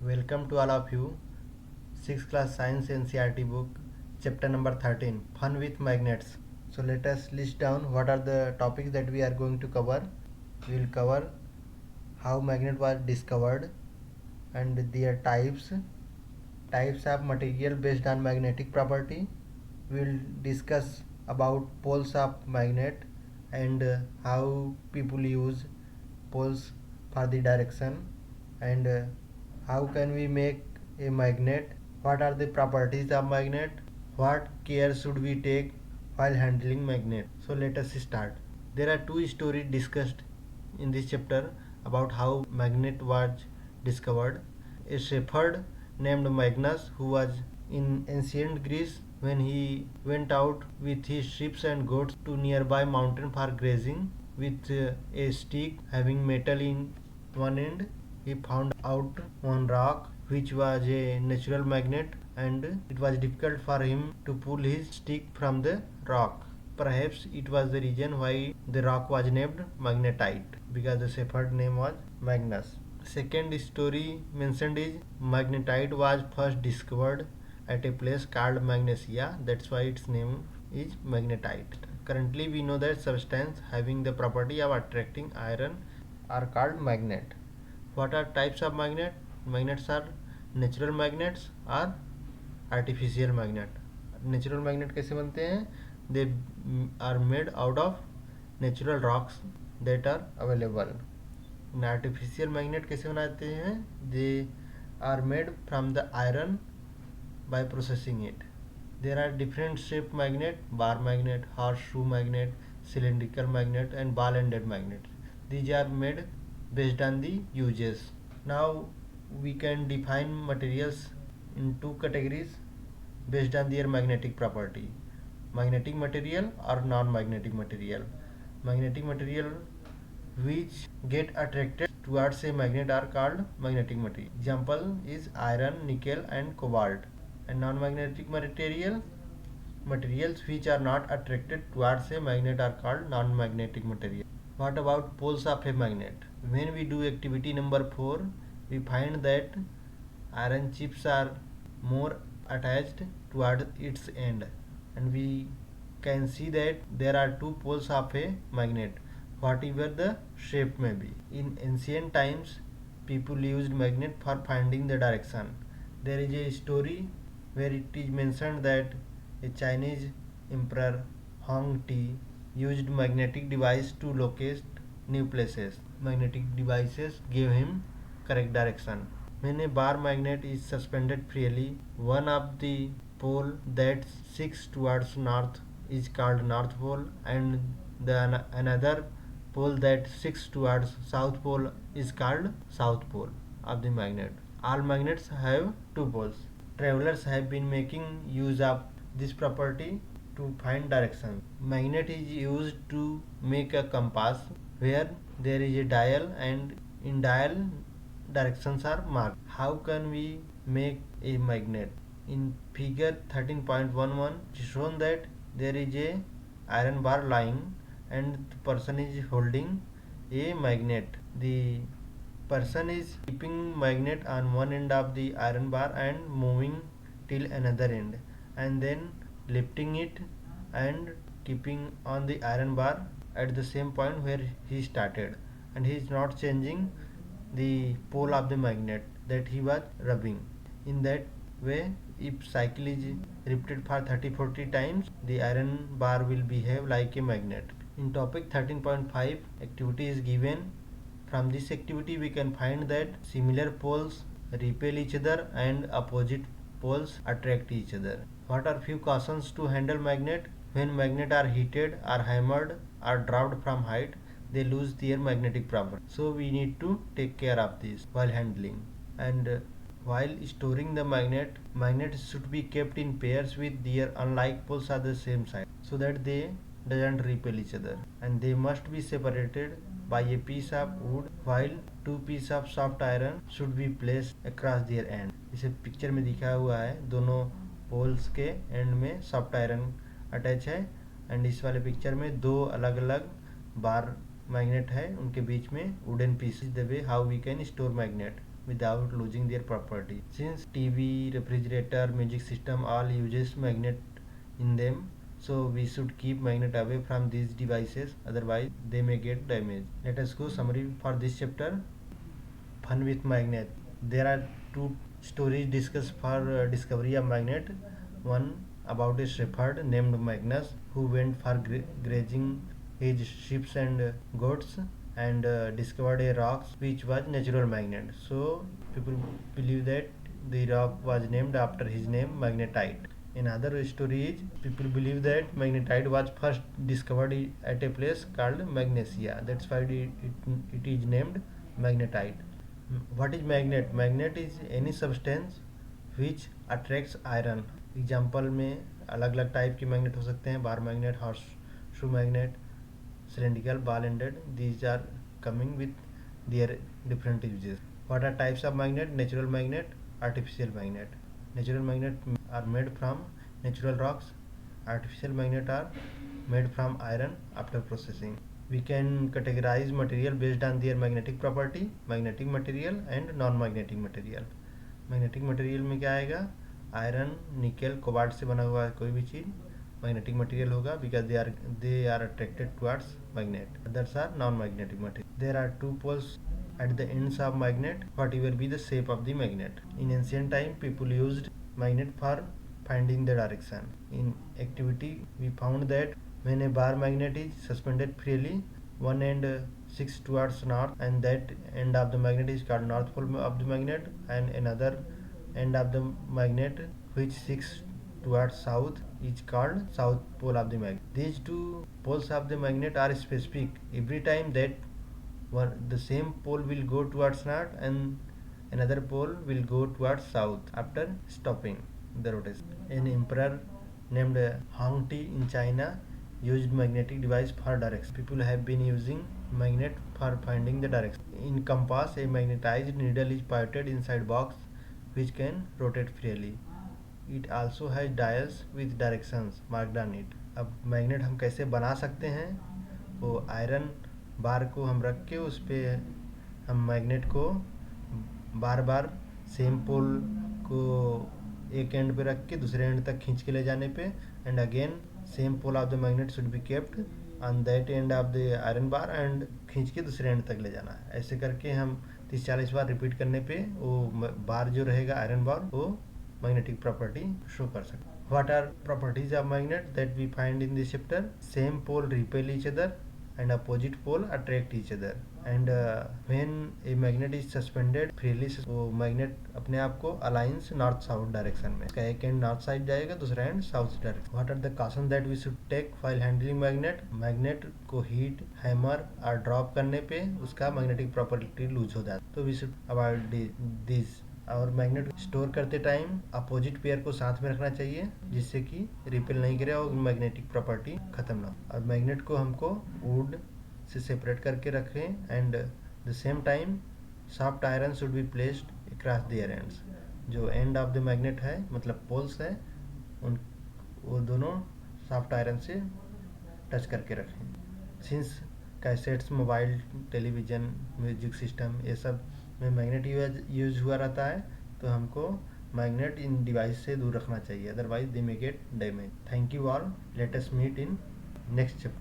Welcome to all of you. 6th class science NCERT book, chapter number 13, Fun with Magnets. So let us list down what are the topics that we are going to cover. We will cover how magnet was discovered and their types of material based on magnetic property. We will discuss about poles of magnet and how people use poles for the direction, and how can we make a magnet, what are the properties of magnet, what care should we take while handling magnet. So let us start. There are two stories discussed in this chapter about how magnet was discovered. A shepherd named Magnus, who was in ancient Greece, when he went out with his sheep and goats to nearby mountain for grazing with a stick having metal in one end, he found out one rock which was a natural magnet, and it was difficult for him to pull his stick from the rock. Perhaps it was the reason why the rock was named magnetite, because the shepherd name was Magnus. Second story mentioned is magnetite was first discovered at a place called Magnesia. That's why its name is magnetite. Currently we know that substance having the property of attracting iron are called magnet. What are types of magnet? Magnets are natural magnets or artificial magnet. Natural magnet कैसे बनते हैं? They are made out of natural rocks that are available. Artificial magnet कैसे बनाते हैं? They are made from the iron by processing it. There are different shaped magnet: bar magnet, horseshoe magnet, cylindrical magnet, and ball-ended magnet. These are made based on the uses. Now we can define materials in two categories based on their magnetic property: magnetic material or non-magnetic material. Magnetic material which get attracted towards a magnet are called magnetic material. Example is iron, nickel, and cobalt. And non-magnetic materials which are not attracted towards a magnet are called non-magnetic material. What about poles of a magnet? When we do activity number 4, we find that iron chips are more attached toward its end, and we can see that there are two poles of a magnet, whatever the shape may be. In ancient times, people used magnet for finding the direction. There is a story where it is mentioned that a Chinese emperor Hong Ti used magnetic device to locate new places. Magnetic devices gave him correct direction. When a bar magnet is suspended freely, one of the pole that sticks towards north is called north pole, and the another pole that sticks towards south pole is called south pole of the magnet. All magnets have two poles. Travelers have been making use of this property to find direction. Magnet is used to make a compass where there is a dial, and in dial directions are marked. How can we make a magnet? In figure 13.11 it is shown that there is a iron bar lying and the person is holding a magnet. The person is keeping magnet on one end of the iron bar and moving till another end, and then lifting it and keeping on the iron bar at the same point where he started, and he is not changing the pole of the magnet that he was rubbing. In that way, if cycle is repeated for 30-40 times, the iron bar will behave like a magnet. In topic 13.5, activity is given. From this activity we can find that similar poles repel each other and opposite poles attract each other. What are few cautions to handle magnet? When magnet are heated or hammered or dropped from height, they lose their magnetic property. So we need to take care of this while handling. And while storing the magnet, magnets should be kept in pairs with their unlike poles at the same side, so that they doesn't repel each other, and they must be separated by a piece of wood, while two pieces of soft iron should be placed across their end. इसे picture में दिखा हुआ है, दोनों poles के and में soft iron attach है, and इस वाले पिक्चर में दो अलग अलग बार मैग्नेट है, उनके बीच में wooden pieces. The way how we can store magnet. without losing their property. Since TV, refrigerator, music system all uses magnet in them, so we should keep magnet away from these devices, otherwise they may get damaged. Let us go summary for this chapter. Fun with magnet. There are two stories discussed for discovery of magnet. One about a shepherd named Magnus who went for grazing his sheep and goats and discovered a rock which was natural magnet. So people believe that the rock was named after his name, magnetite. Another story is people believe that magnetite was first discovered at a place called Magnesia. That's why it is named magnetite. What is magnet? Magnet is any substance which attracts iron. Example में अलग अलग type के magnet हो सकते हैं, bar magnet, horse shoe magnet, cylindrical, ball ended. These are coming with their different uses. What are types of magnet? Natural magnet, artificial magnet. Natural magnet are made from natural rocks. Artificial magnet are made from iron after processing. We can categorize material based on their magnetic property, magnetic material and non-magnetic material. Magnetic material में क्या आएगा? Iron, nickel, cobalt से बना हुआ कोई भी चीज magnetic material होगा, because they are attracted towards magnet. Others are non-magnetic material. There are two poles at the ends of magnet, whatever be the shape of the magnet. In ancient time, people used magnet for finding the direction. In activity, we found that when a bar magnet is suspended freely, one end sticks towards north, and that end of the magnet is called north pole of the magnet, and another end of the magnet which sticks towards south is called south pole of the magnet. These two poles of the magnet are specific. Every time that the same pole will go towards north and another pole will go towards south after stopping the rotation. An emperor named Hong Ti in China used magnetic device for direction. People have been using magnet for finding the direction. In compass, a magnetized needle is pivoted inside box which can rotate freely. It also has dials with directions marked on it. अब magnet हम कैसे बना सकते हैं? वो iron bar को हम रख के उस पर हम मैग्नेट को बार बार सेम पोल को एक एंड पे रख के दूसरे एंड तक खींच के ले जाने पे, and again same pole of the magnet should be kept on that end of the iron bar and खींच के दूसरे एंड तक ले जाना है. ऐसे करके हम 30-40 बार रिपीट करने पे वो बार जो रहेगा आयरन बार वो magnetic property show कर सकते. What are properties of magnet that we find in this chapter? Same pole repel each other and opposite pole attract each other. And when a magnet is suspended freely, वो magnet अपने आप को aligns north south direction में. इसका एक end north side जाएगा, दूसरा end south direction. What are the cautions that we should take while handling magnet? Magnet को heat, hammer और drop करने पे उसका magnetic property lose हो जाता है. तो we should avoid these. और मैग्नेट स्टोर करते टाइम अपोजिट पेयर को साथ में रखना चाहिए जिससे कि रिपेल नहीं करे और मैग्नेटिक प्रॉपर्टी खत्म ना हो. और मैग्नेट को हमको वुड से सेपरेट करके रखें and the same time soft iron should be placed across their ends. जो एंड ऑफ द मैग्नेट है मतलब पोल्स है उन वो दोनों सॉफ्ट आयरन से टच करके रखें. Since cassettes, mobile, television, music system ये सब में मैग्नेट यूज हुआ रहता है, तो हमको मैग्नेट इन डिवाइस से दूर रखना चाहिए, otherwise they may get damage. Thank you all. Let us meet in next chapter.